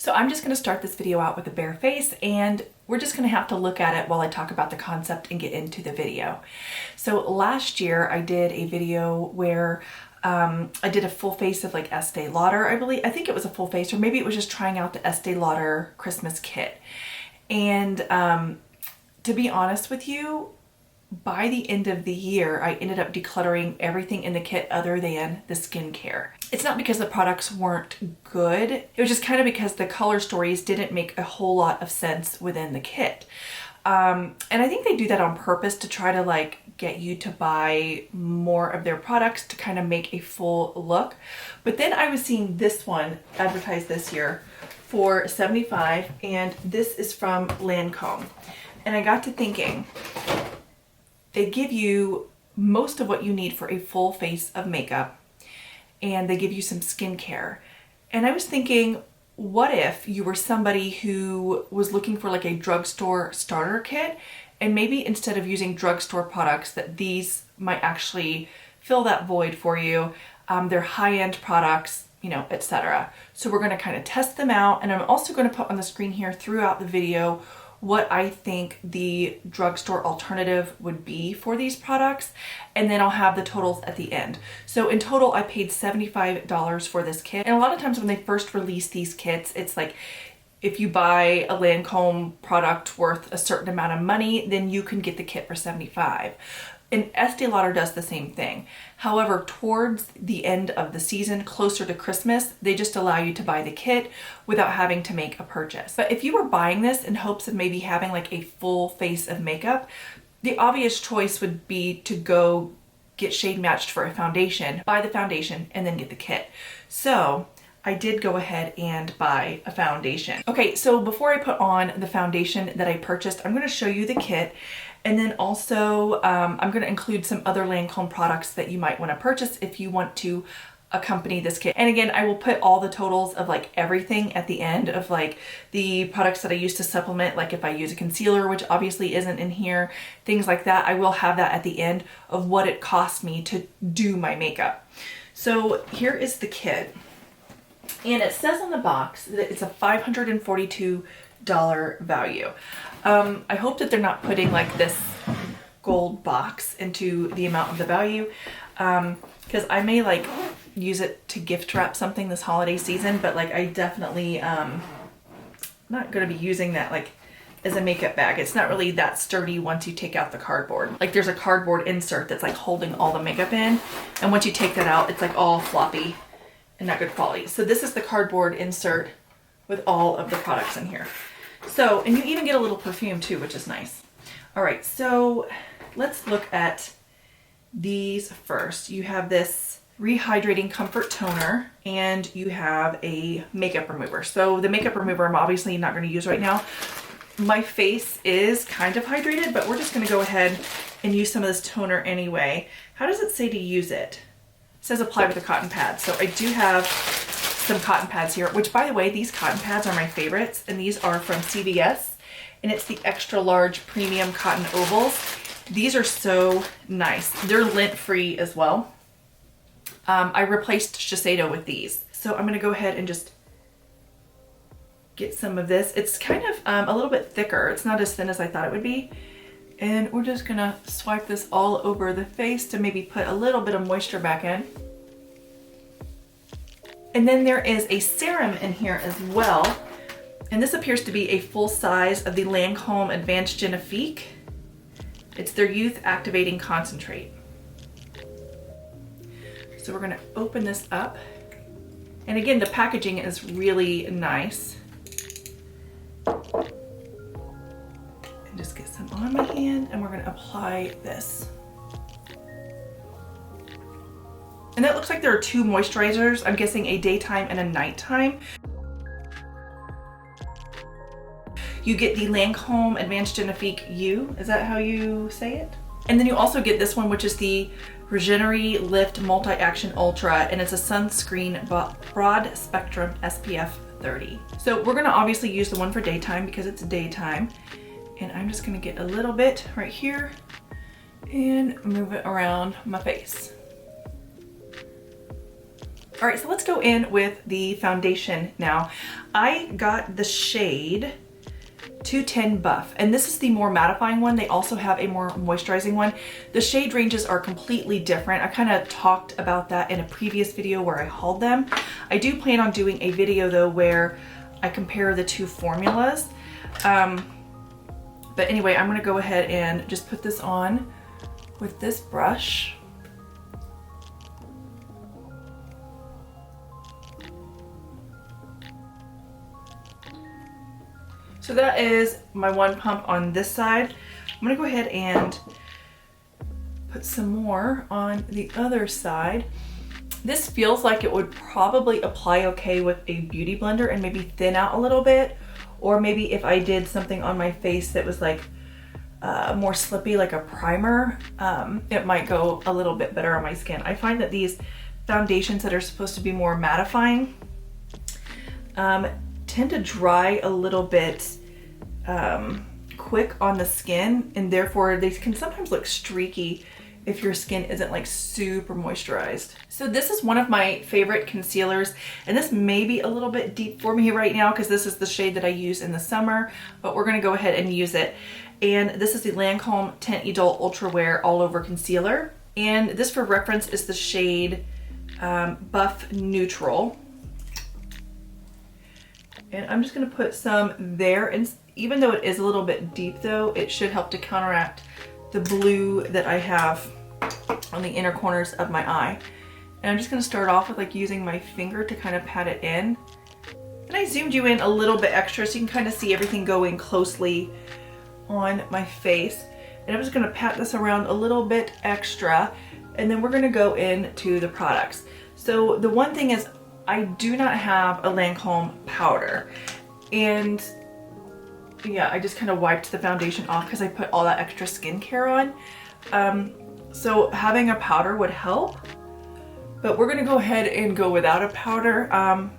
So I'm just gonna start this video out with a bare face, and we're just gonna have to look at it while I talk about the concept and get into the video. So last year I did a video where I did a full face of like Estee Lauder, I think it was a full face, or maybe it was just trying out the Estee Lauder Christmas kit. And to be honest with you, by the end of the year, I ended up decluttering everything in the kit other than the skincare. It's not because the products weren't good. It was just kind of because the color stories didn't make a whole lot of sense within the kit. And I think they do that on purpose to try to like get you to buy more of their products to kind of make a full look. But then I was seeing this one advertised this year for $75, and this is from Lancôme. And I got to thinking, they give you most of what you need for a full face of makeup, and they give you some skincare. And I was thinking, what if you were somebody who was looking for like a drugstore starter kit, and maybe instead of using drugstore products, that these might actually fill that void for you. They're high-end products, you know, etc. So we're gonna kind of test them out, and I'm also gonna put on the screen here throughout the video what I think the drugstore alternative would be for these products, and then I'll have the totals at the end. So in total, I paid $75 for this kit. And a lot of times when they first release these kits, it's like, if you buy a Lancôme product worth a certain amount of money, then you can get the kit for $75. And Estee Lauder does the same thing. However, towards the end of the season, closer to Christmas, they just allow you to buy the kit without having to make a purchase. But if you were buying this in hopes of maybe having like a full face of makeup, the obvious choice would be to go get shade matched for a foundation, buy the foundation, and then get the kit. So I did go ahead and buy a foundation. Okay, so before I put on the foundation that I purchased, I'm gonna show you the kit. And then also, I'm gonna include some other Lancôme products that you might wanna purchase if you want to accompany this kit. And again, I will put all the totals of like everything at the end of like the products that I use to supplement, like if I use a concealer, which obviously isn't in here, things like that. I will have that at the end of what it cost me to do my makeup. So here is the kit. And it says on the box that it's a $542 value. I hope that they're not putting like this gold box into the amount of the value, because I may like use it to gift wrap something this holiday season, but like I definitely not going to be using that like as a makeup bag. It's not really that sturdy once you take out the cardboard. Like there's a cardboard insert that's like holding all the makeup in, and once you take that out, it's like all floppy and not good quality. So this is the cardboard insert with all of the products in here. So, and you even get a little perfume too, which is nice. All right, so let's look at these first. You have this rehydrating comfort toner, and you have a makeup remover. So the makeup remover I'm obviously not going to use right now. My face is kind of hydrated, but we're just going to go ahead and use some of this toner anyway. How does it say to use it? It says apply with a cotton pad. So I do have some cotton pads here, which by the way, these cotton pads are my favorites, and these are from CVS, and it's the extra large premium cotton ovals. These are so nice. They're lint-free as well. I replaced Shiseido with these. So I'm gonna go ahead and just get some of this. It's kind of a little bit thicker. It's not as thin as I thought it would be. And we're just gonna swipe this all over the face to maybe put a little bit of moisture back in. And then there is a serum in here as well. And this appears to be a full size of the Lancôme Advanced Genifique. It's their Youth Activating Concentrate. So we're gonna open this up. And again, the packaging is really nice. And just get some on my hand, and we're gonna apply this. And it looks like there are two moisturizers. I'm guessing a daytime and a nighttime. You get the Lancôme Advanced Genifique U. Is that how you say it? And then you also get this one, which is the Regenery Lift Multi-Action Ultra, and it's a sunscreen broad spectrum SPF 30. So we're gonna obviously use the one for daytime because it's daytime. And I'm just gonna get a little bit right here and move it around my face. All right, so let's go in with the foundation now. I got the shade 210 Buff, and this is the more mattifying one. They also have a more moisturizing one. The shade ranges are completely different. I kind of talked about that in a previous video where I hauled them. I do plan on doing a video though where I compare the two formulas. But anyway, I'm gonna go ahead and just put this on with this brush. So that is my one pump on this side. I'm gonna go ahead and put some more on the other side. This feels like it would probably apply okay with a beauty blender and maybe thin out a little bit, or maybe if I did something on my face that was like more slippy, like a primer, it might go a little bit better on my skin. I find that these foundations that are supposed to be more mattifying tend to dry a little bit quick on the skin, and therefore they can sometimes look streaky if your skin isn't like super moisturized. So this is one of my favorite concealers, and this may be a little bit deep for me right now because this is the shade that I use in the summer, but we're gonna go ahead and use it. And this is the Lancôme Tint Idole Ultra Wear All Over Concealer. And this, for reference, is the shade Buff Neutral. And I'm just gonna put some there, and even though it is a little bit deep though, it should help to counteract the blue that I have on the inner corners of my eye. And I'm just gonna start off with like using my finger to kind of pat it in. And I zoomed you in a little bit extra so you can kind of see everything going closely on my face. And I'm just gonna pat this around a little bit extra, and then we're gonna go into the products. So the one thing is, I do not have a Lancôme powder, and yeah, I just kind of wiped the foundation off because I put all that extra skincare on. So having a powder would help, but we're gonna go ahead and go without a powder and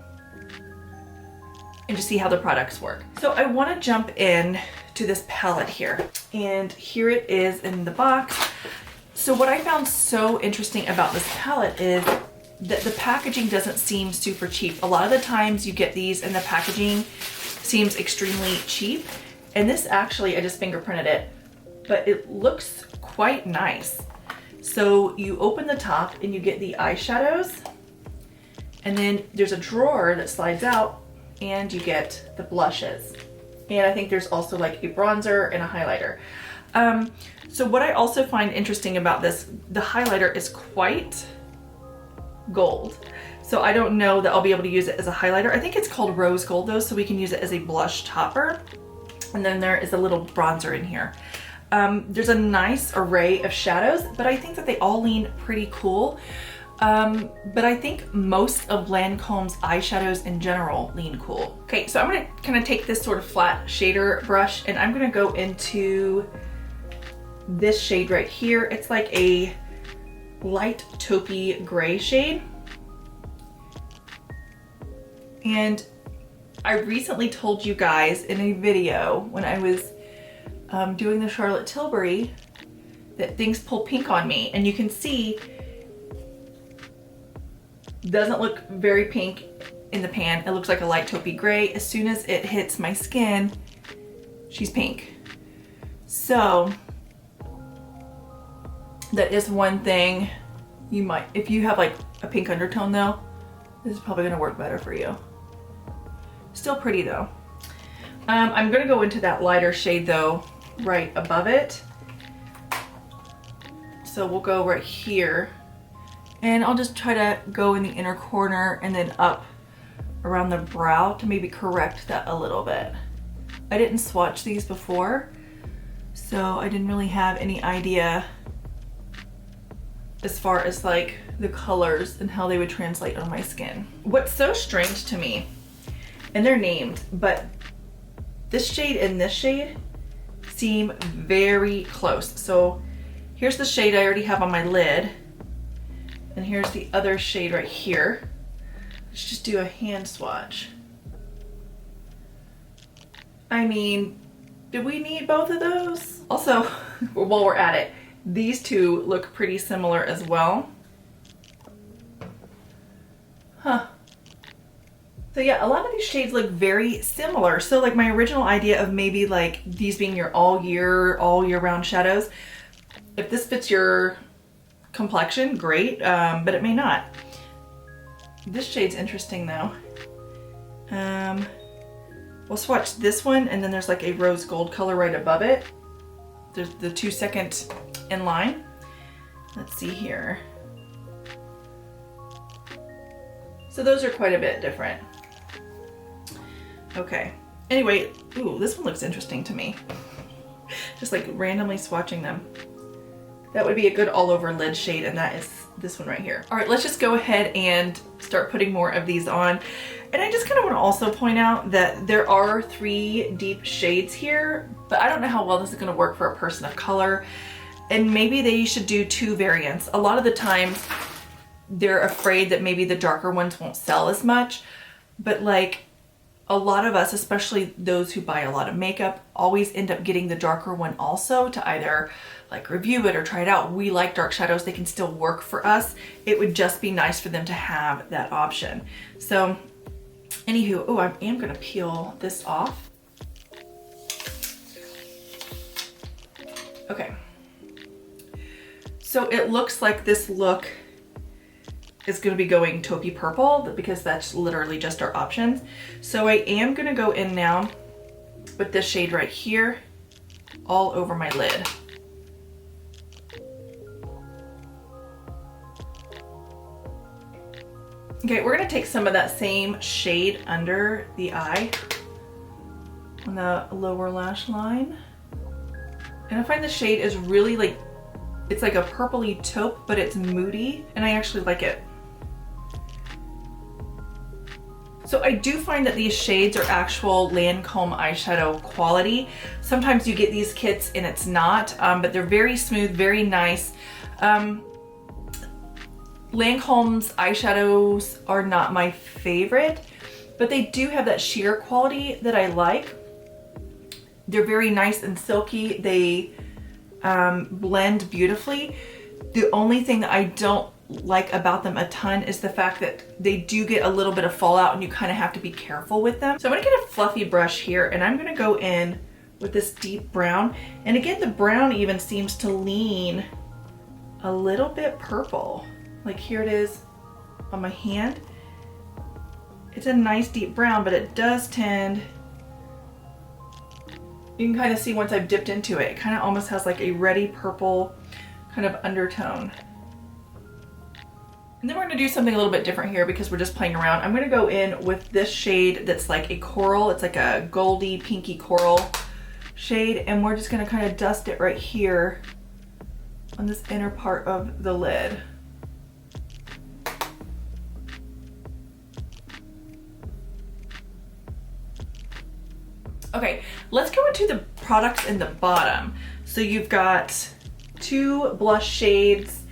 just see how the products work. So I want to jump in to this palette here, and here it is in the box. So what I found so interesting about this palette is that the packaging doesn't seem super cheap. A lot of the times you get these and the packaging seems extremely cheap. And this actually, I just fingerprinted it, but it looks quite nice. So you open the top and you get the eyeshadows, and then there's a drawer that slides out and you get the blushes. And I think there's also like a bronzer and a highlighter. So what I also find interesting about this, the highlighter is quite gold. So I don't know that I'll be able to use it as a highlighter. I think it's called rose gold though, so we can use it as a blush topper. And then there is a little bronzer in here. There's a nice array of shadows, but I think that they all lean pretty cool. But I think most of Lancôme's eyeshadows in general lean cool. Okay, so I'm gonna kind of take this sort of flat shader brush, and I'm gonna go into this shade right here. It's like a light taupey gray shade. And I recently told you guys in a video when I was doing the Charlotte Tilbury that things pull pink on me, and you can see doesn't look very pink in the pan. It looks like a light taupey gray. As soon as it hits my skin, she's pink. So that is one thing you might, if you have like a pink undertone though, this is probably gonna work better for you. Still pretty though. I'm gonna go into that lighter shade though, right above it. So we'll go right here, and I'll just try to go in the inner corner and then up around the brow to maybe correct that a little bit. I didn't swatch these before, so I didn't really have any idea as far as like the colors and how they would translate on my skin. What's so strange to me, and they're named, but this shade and this shade seem very close. So here's the shade I already have on my lid, and here's the other shade right here. Let's just do a hand swatch. I mean, do we need both of those? Also, while we're at it, these two look pretty similar as well. So yeah, a lot of these shades look very similar. So like my original idea of maybe like these being your all year round shadows, if this fits your complexion, great, but it may not. This shade's interesting though. We'll swatch this one, and then there's like a rose gold color right above it. There's the 2-second in line. Let's see here. So those are quite a bit different. Okay. Anyway, ooh, this one looks interesting to me. Just like randomly swatching them. That would be a good all over lid shade, and that is this one right here. All right, let's just go ahead and start putting more of these on. And I just kind of want to also point out that there are 3 deep shades here, but I don't know how well this is going to work for a person of color. And maybe they should do 2 variants. A lot of the times they're afraid that maybe the darker ones won't sell as much, but like a lot of us, especially those who buy a lot of makeup, always end up getting the darker one also to either like review it or try it out. We like dark shadows, they can still work for us. It would just be nice for them to have that option. So anywho, oh, I am gonna peel this off. Okay. So it looks like this look is going to be going taupey purple because that's literally just our options. So I am going to go in now with this shade right here all over my lid. Okay, we're going to take some of that same shade under the eye on the lower lash line. And I find the shade is really like, it's like a purpley taupe, but it's moody, and I actually like it. So I do find that these shades are actual Lancôme eyeshadow quality. Sometimes you get these kits and it's not, but they're very smooth, very nice. Lancôme's eyeshadows are not my favorite, but they do have that sheer quality that I like. They're very nice and silky. They blend beautifully. The only thing that I don't like about them a ton is the fact that they do get a little bit of fallout and you kind of have to be careful with them. So I'm gonna get a fluffy brush here and I'm gonna go in with this deep brown. And again, the brown even seems to lean a little bit purple. Like here it is on my hand. It's a nice deep brown, but it does tend, you can kind of see once I've dipped into it, it kind of almost has like a reddy purple kind of undertone. And then we're gonna do something a little bit different here because we're just playing around. I'm gonna go in with this shade that's like a coral. It's like a goldy, pinky coral shade. And we're just gonna kind of dust it right here on this inner part of the lid. Okay, let's go into the products in the bottom. So you've got 2 blush shades,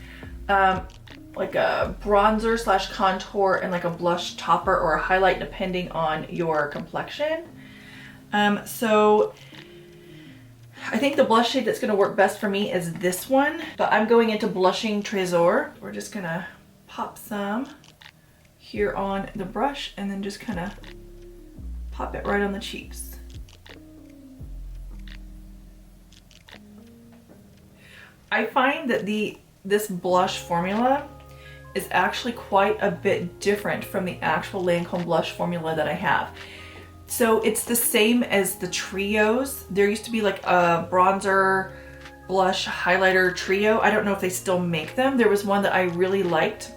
like a bronzer slash contour and like a blush topper or a highlight depending on your complexion. So I think the blush shade that's gonna work best for me is this one, but I'm going into Blushing Trésor. We're just gonna pop some here on the brush and then just kind of pop it right on the cheeks. I find that this blush formula is actually quite a bit different from the actual Lancôme blush formula that I have. So it's the same as the trios. There used to be like a bronzer, blush, highlighter trio. I don't know if they still make them. There was one that I really liked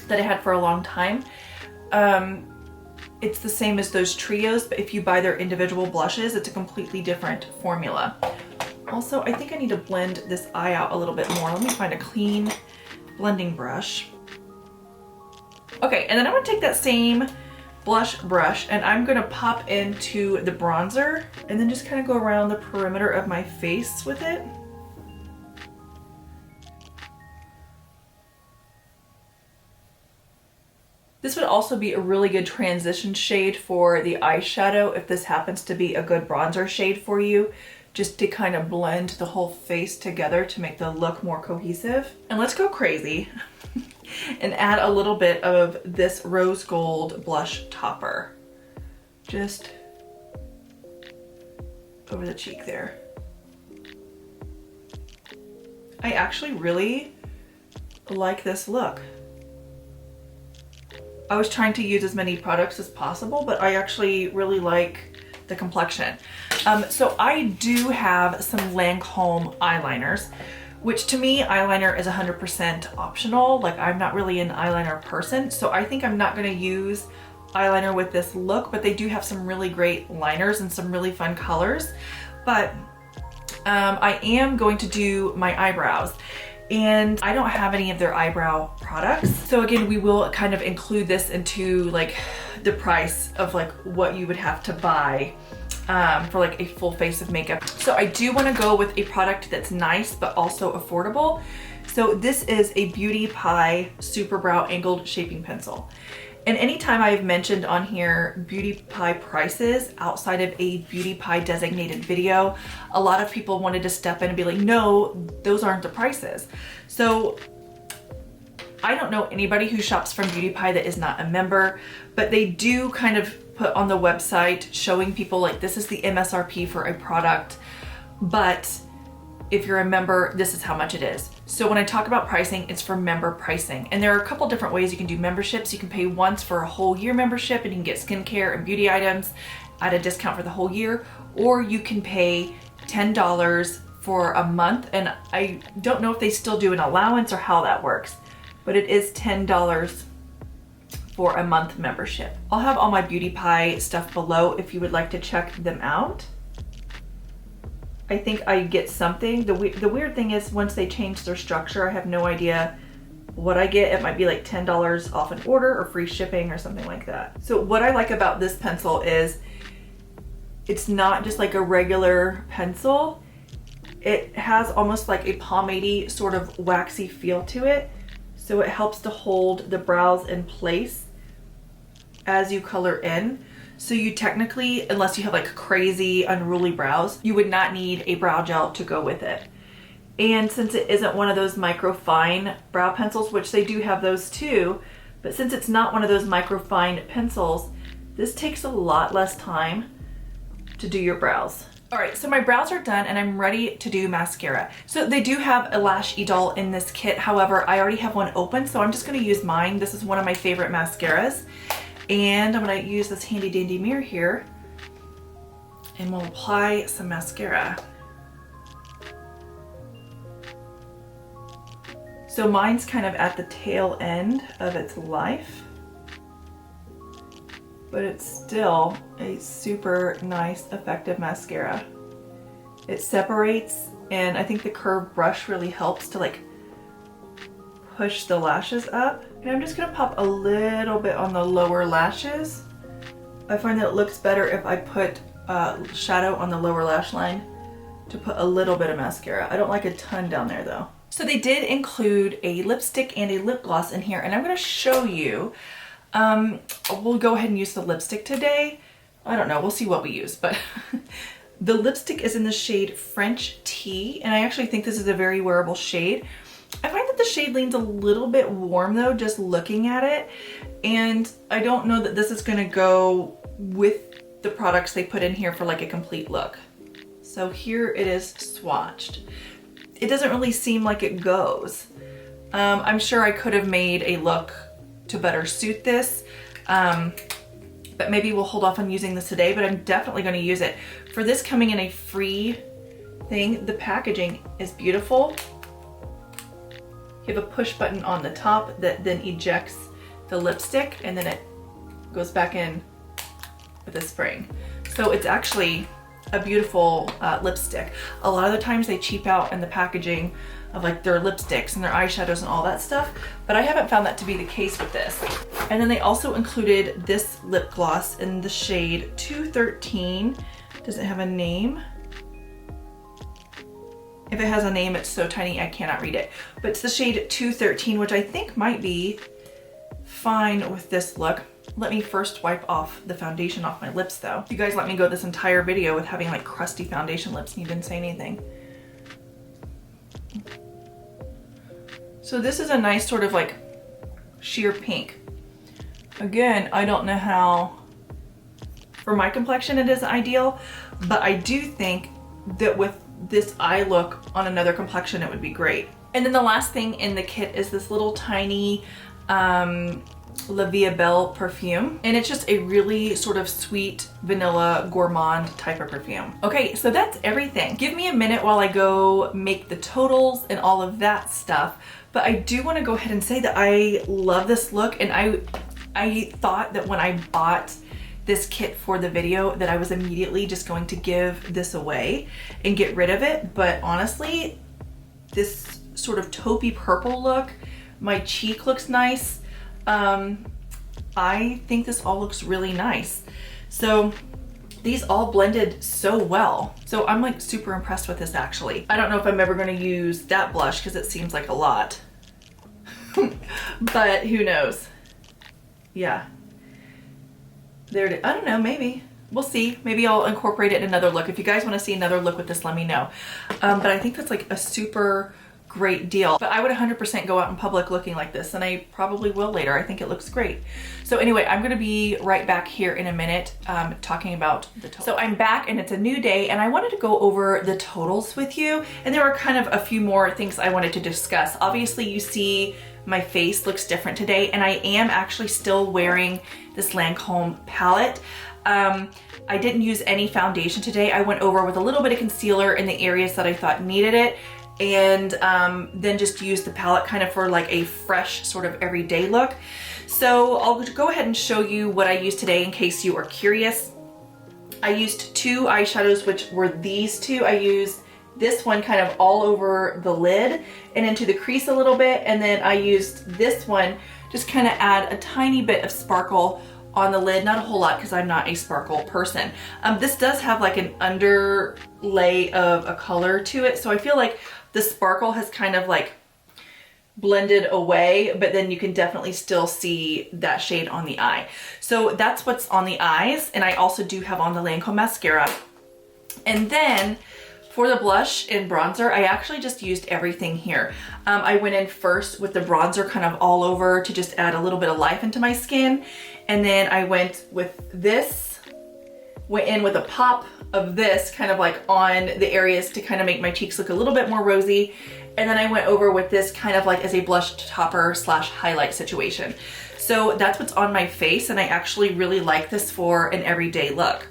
that I had for a long time. It's the same as those trios, but if you buy their individual blushes, it's a completely different formula. Also, I think I need to blend this eye out a little bit more. Let me find a clean blending brush. Okay, and then I'm gonna take that same blush brush and I'm gonna pop into the bronzer and then just kind of go around the perimeter of my face with it. This would also be a really good transition shade for the eyeshadow if this happens to be a good bronzer shade for you, just to kind of blend the whole face together to make the look more cohesive. And let's go crazy. and add a little bit of this rose gold blush topper. Just over the cheek there. I actually really like this look. I was trying to use as many products as possible, but I actually really like the complexion. So I do have some Lancôme eyeliners, which to me, eyeliner is 100% optional. Like, I'm not really an eyeliner person, so I think I'm not gonna use eyeliner with this look, but they do have some really great liners and some really fun colors. But I am going to do my eyebrows, and I don't have any of their eyebrow products. So again, we will kind of include this into like the price of like what you would have to buy for like a full face of makeup. So I do want to go with a product that's nice but also affordable. So this is a Beauty Pie Super Brow Angled Shaping Pencil. And anytime I've mentioned on here Beauty Pie prices outside of a Beauty Pie designated video, a lot of people wanted to step in and be like, no, those aren't the prices. So I don't know anybody who shops from Beauty Pie that is not a member, but they do kind of put on the website showing people like, this is the MSRP for a product, but if you're a member, this is how much it is. So when I talk about pricing, it's for member pricing. And there are a couple different ways you can do memberships. You can pay once for a whole year membership and you can get skincare and beauty items at a discount for the whole year, or you can pay $10 for a month. And I don't know if they still do an allowance or how that works, but it is $10 for a month membership. I'll have all my Beauty Pie stuff below if you would like to check them out. I think I get something. The weird thing is once they change their structure, I have no idea what I get. It might be like $10 off an order or free shipping or something like that. So what I like about this pencil is it's not just like a regular pencil. It has almost like a pomade-y sort of waxy feel to it. So it helps to hold the brows in place as you color in. So you technically, unless you have like crazy unruly brows, you would not need a brow gel to go with it. And since it isn't one of those micro fine brow pencils, which they do have those too, but since it's not one of those micro fine pencils, this takes a lot less time to do your brows. All right, so my brows are done and I'm ready to do mascara. So they do have a lash idol in this kit. However, I already have one open, so I'm just gonna use mine. This is one of my favorite mascaras. And I'm gonna use this handy dandy mirror here and we'll apply some mascara. So mine's kind of at the tail end of its life, but it's still a super nice, effective mascara. It separates, and I think the curved brush really helps to like push the lashes up. And I'm just gonna pop a little bit on the lower lashes. I find that it looks better if I put shadow on the lower lash line to put a little bit of mascara. I don't like a ton down there though. So they did include a lipstick and a lip gloss in here, and I'm gonna show you. We'll go ahead and use the lipstick today. I don't know, we'll see what we use, but the lipstick is in the shade French Tea, and I actually think this is a very wearable shade. I find that the shade leans a little bit warm though, just looking at it. And I don't know that this is gonna go with the products they put in here for like a complete look. So here it is swatched. It doesn't really seem like it goes. I'm sure I could have made a look to better suit this, but maybe we'll hold off on using this today, but I'm definitely gonna use it. For this coming in a free thing, the packaging is beautiful. You have a push button on the top that then ejects the lipstick, and then it goes back in with a spring. So it's actually a beautiful lipstick. A lot of the times they cheap out in the packaging of like their lipsticks and their eyeshadows and all that stuff, but I haven't found that to be the case with this. And then they also included this lip gloss in the shade 213. Does it have a name? If it has a name, it's so tiny I cannot read it. But it's the shade 213, which I think might be fine with this look. Let me first wipe off the foundation off my lips though. You guys let me go this entire video with having like crusty foundation lips and you didn't say anything. So this is a nice sort of like sheer pink. Again, I don't know how, for my complexion it isn't ideal, but I do think that with this eye look on another complexion it would be great. And then the last thing in the kit is this little tiny La Vie Belle perfume, and it's just a really sort of sweet vanilla gourmand type of perfume. Okay, so that's everything. Give me a minute while I go make the totals and all of that stuff, but I do want to go ahead and say that I love this look, and I thought that when I bought this kit for the video that I was immediately just going to give this away and get rid of it, but honestly, this sort of taupey purple look, my cheek looks nice. I think this all looks really nice. So these all blended so well. So I'm like super impressed with this actually. I don't know if I'm ever gonna use that blush because it seems like a lot, but who knows? Yeah. There it is. I don't know, maybe. We'll see. Maybe I'll incorporate it in another look. If you guys want to see another look with this, let me know. But I think that's like a super great deal. But I would 100% go out in public looking like this, and I probably will later. I think it looks great. So anyway, I'm gonna be right back here in a minute talking about the totals. So I'm back and it's a new day, and I wanted to go over the totals with you. And there are kind of a few more things I wanted to discuss. Obviously you see my face looks different today, and I am actually still wearing this Lancôme palette. I didn't use any foundation today. I went over with a little bit of concealer in the areas that I thought needed it, and then just used the palette kind of for like a fresh sort of everyday look. So I'll go ahead and show you what I used today in case you are curious. I used two eyeshadows, which were these two. I used this one kind of all over the lid and into the crease a little bit, and then I used this one just kind of add a tiny bit of sparkle on the lid, not a whole lot because I'm not a sparkle person. This does have like an underlay of a color to it, so I feel like the sparkle has kind of like blended away, but then you can definitely still see that shade on the eye. So that's what's on the eyes, and I also do have on the Lancôme mascara. And then for the blush and bronzer, I actually just used everything here. I went in first with the bronzer kind of all over to just add a little bit of life into my skin. And then I went with this, went in with a pop of this kind of like on the areas to kind of make my cheeks look a little bit more rosy. And then I went over with this kind of like as a blush topper slash highlight situation. So that's what's on my face, and I actually really like this for an everyday look.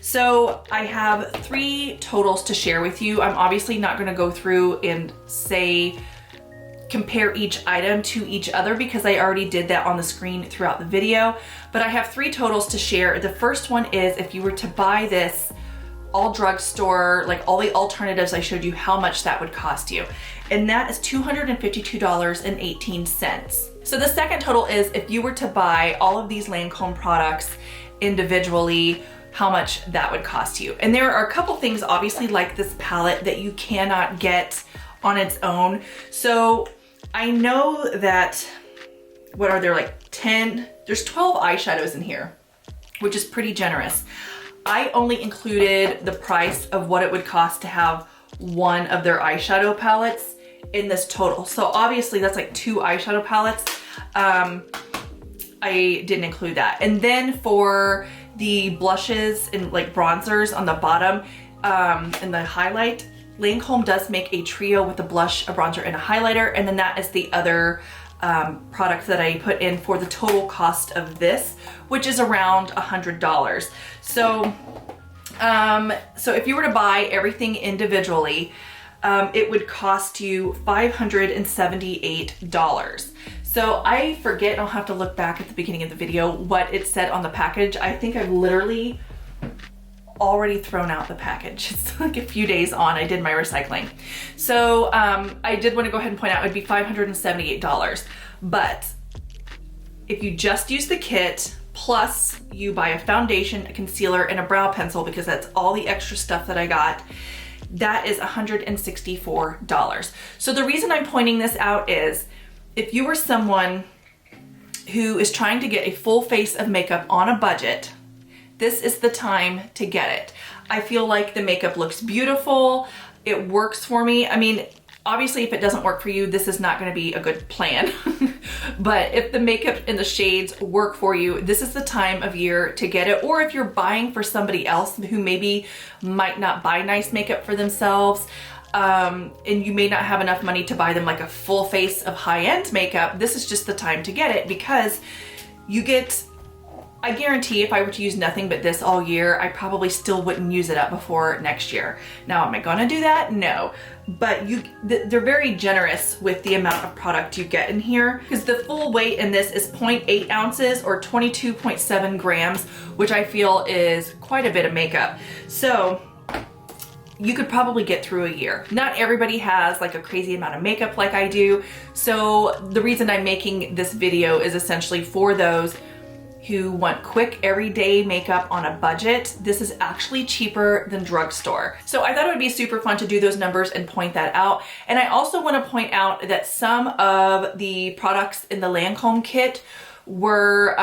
So I have 3 totals to share with you. I'm obviously not gonna go through and say, compare each item to each other because I already did that on the screen throughout the video, but I have 3 totals to share. The first one is if you were to buy this all drugstore, like all the alternatives I showed you, how much that would cost you. And that is $252.18. So the second total is if you were to buy all of these Lancôme products individually, how much that would cost you. And there are a couple things obviously like this palette that you cannot get on its own. So I know that, what are there, like 10, there's 12 eyeshadows in here, which is pretty generous. I only included the price of what it would cost to have one of their eyeshadow palettes in this total. So obviously that's like 2 eyeshadow palettes. I didn't include that. And then for the blushes and like bronzers on the bottom and the highlight, Lancôme does make a trio with a blush, a bronzer, and a highlighter, and then that is the other product that I put in for the total cost of this, which is around $100. So, so if you were to buy everything individually, it would cost you $578. So I forget, I'll have to look back at the beginning of the video what it said on the package. I think I've literally already thrown out the package. It's like a few days on, I did my recycling. So I did want to go ahead and point out it would be $578. But if you just use the kit, plus you buy a foundation, a concealer, and a brow pencil, because that's all the extra stuff that I got, that is $164. So the reason I'm pointing this out is if you are someone who is trying to get a full face of makeup on a budget, this is the time to get it. I feel like the makeup looks beautiful. It works for me. I mean, Obviously, if it doesn't work for you, this is not going to be a good plan. But if the makeup and the shades work for you, this is the time of year to get it. Or if you're buying for somebody else who maybe might not buy nice makeup for themselves, and you may not have enough money to buy them like a full face of high-end makeup, this is just the time to get it, because you get, I guarantee if I were to use nothing but this all year, I probably still wouldn't use it up before next year. Now, am I gonna do that? No. But they're very generous with the amount of product you get in here, because the full weight in this is 0.8 ounces or 22.7 grams, which I feel is quite a bit of makeup. So you could probably get through a year. Not everybody has like a crazy amount of makeup like I do. So the reason I'm making this video is essentially for those who want quick everyday makeup on a budget. This is actually cheaper than drugstore. So I thought it would be super fun to do those numbers and point that out. And I also want to point out that some of the products in the Lancôme kit were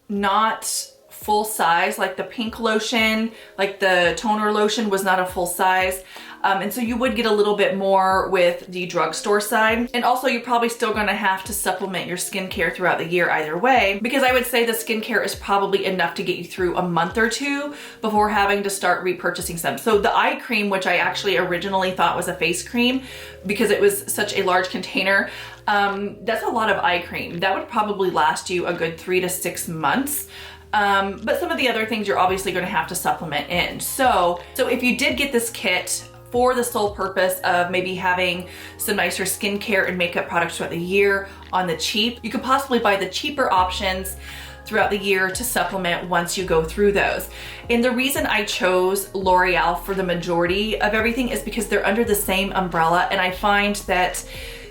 not full size, like the pink lotion, like the toner lotion was not a full size. And so you would get a little bit more with the drugstore side. And also you're probably still gonna have to supplement your skincare throughout the year either way, because I would say the skincare is probably enough to get you through a month or two before having to start repurchasing some. So the eye cream, which I actually originally thought was a face cream because it was such a large container, that's a lot of eye cream. That would probably last you a good 3 to 6 months. But some of the other things you're obviously going to have to supplement in. So if you did get this kit for the sole purpose of maybe having some nicer skincare and makeup products throughout the year on the cheap, you could possibly buy the cheaper options throughout the year to supplement once you go through those. And the reason I chose L'Oreal for the majority of everything is because they're under the same umbrella, and I find that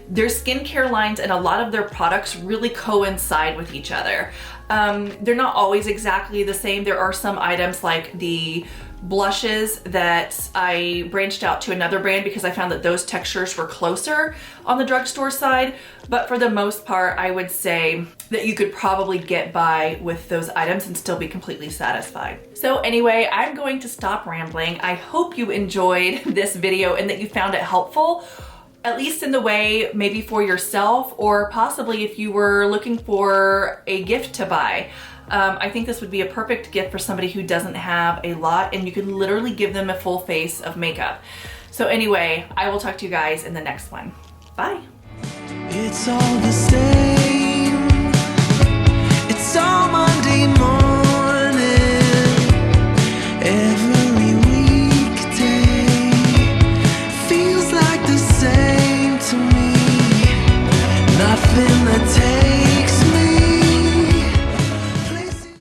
their skincare lines and a lot of their products really coincide with each other. They're not always exactly the same. There are some items like the blushes that I branched out to another brand because I found that those textures were closer on the drugstore side. But for the most part, I would say that you could probably get by with those items and still be completely satisfied. So anyway, I'm going to stop rambling. I hope you enjoyed this video and that you found it helpful, at least in the way maybe for yourself, or possibly if you were looking for a gift to buy. I think this would be a perfect gift for somebody who doesn't have a lot, and you can literally give them a full face of makeup. So anyway, I will talk to you guys in the next one. Bye. It's all the same. It's all Monday morning.